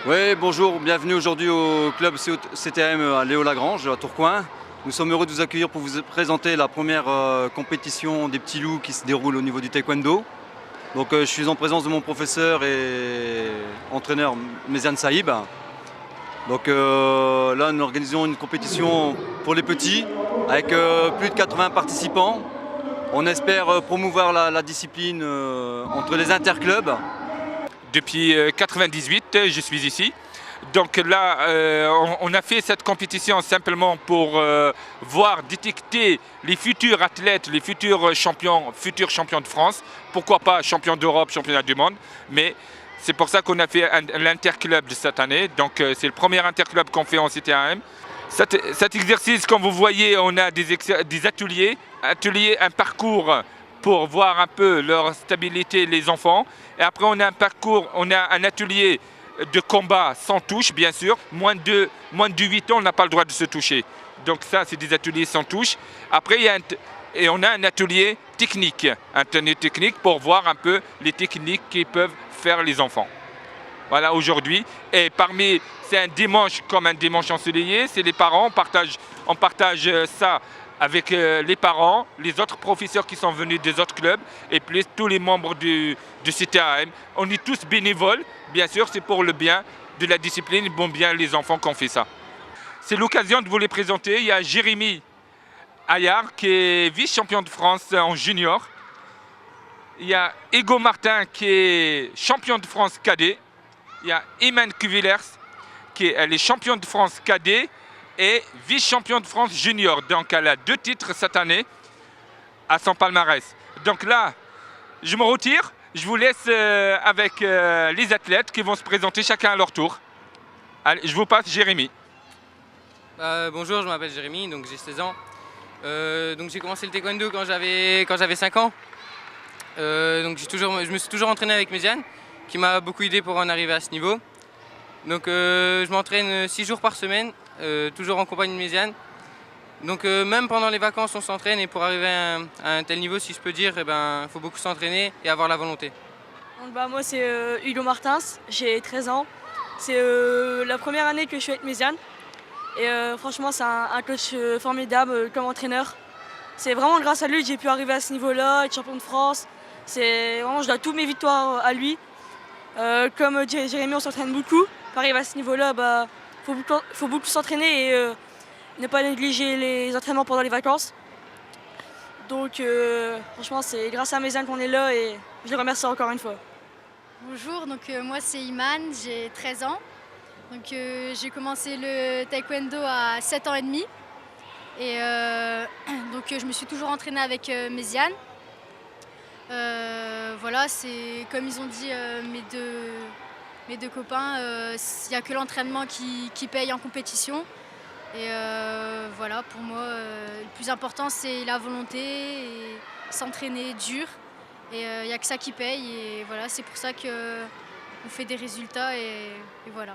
Oui, bonjour, bienvenue aujourd'hui au club CTAM à Léo-Lagrange, à Tourcoing. Nous sommes heureux de vous accueillir pour vous présenter la première compétition des petits loups qui se déroule au niveau du taekwondo. Donc, je suis en présence de mon professeur et entraîneur Méziane Saïb. Donc là, nous organisons une compétition pour les petits avec plus de 80 participants. On espère promouvoir la discipline entre les interclubs. Depuis 1998, je suis ici. Donc là, on a fait cette compétition simplement pour voir, détecter les futurs athlètes, les futurs champions de France. Pourquoi pas champions d'Europe, championnat du monde. Mais c'est pour ça qu'on a fait l'interclub de cette année. Donc c'est le premier interclub qu'on fait en CTAM. Cet exercice, comme vous voyez, on a des ateliers, un parcours pour voir un peu leur stabilité, les enfants. Et après, on a un atelier de combat sans touche, bien sûr. Moins de 8 ans, on n'a pas le droit de se toucher. Donc ça, c'est des ateliers sans touche. Après, on a un atelier technique, pour voir un peu les techniques qu'ils peuvent faire les enfants. Voilà, aujourd'hui. Et c'est un dimanche comme un dimanche ensoleillé, c'est les parents, on partage ça avec les parents, les autres professeurs qui sont venus des autres clubs et plus tous les membres du CTAM. On est tous bénévoles, bien sûr, c'est pour le bien de la discipline, bon bien les enfants qui ont fait ça. C'est l'occasion de vous les présenter. Il y a Jérémy Ayard qui est vice-champion de France en junior. Il y a Ego Martin qui est champion de France cadet. Il y a Iman Cuvillers qui est championne de France cadet et vice-champion de France junior. Donc elle a 2 titres cette année à son palmarès. Donc là, je me retire. Je vous laisse avec les athlètes qui vont se présenter chacun à leur tour. Allez, je vous passe Jérémy. Bonjour, je m'appelle Jérémy, donc j'ai 16 ans. Donc j'ai commencé le taekwondo quand j'avais 5 ans. Donc je me suis toujours entraîné avec Méziane, qui m'a beaucoup aidé pour en arriver à ce niveau. Donc je m'entraîne 6 jours par semaine, toujours en compagnie de Méziane. Donc même pendant les vacances on s'entraîne et pour arriver à un tel niveau, si je peux dire, il faut beaucoup s'entraîner et avoir la volonté. Donc, moi c'est Hugo Martins, j'ai 13 ans. C'est la première année que je suis avec Méziane. Et franchement c'est un coach formidable comme entraîneur. C'est vraiment grâce à lui que j'ai pu arriver à ce niveau-là, être champion de France. Je dois toutes mes victoires à lui. Comme Jérémy, on s'entraîne beaucoup. Pour arriver à ce niveau-là, faut beaucoup s'entraîner et ne pas négliger les entraînements pendant les vacances. Donc franchement, c'est grâce à Méziane qu'on est là et je le remercie encore une fois. Bonjour, donc moi c'est Iman, j'ai 13 ans. Donc j'ai commencé le taekwondo à 7 ans et demi. Et donc je me suis toujours entraînée avec Méziane. Voilà, c'est comme ils ont dit mes deux copains, il n'y a que l'entraînement qui paye en compétition. Et voilà, pour moi, le plus important c'est la volonté et s'entraîner dur. Et il n'y a que ça qui paye. Et voilà, c'est pour ça qu'on fait des résultats et voilà.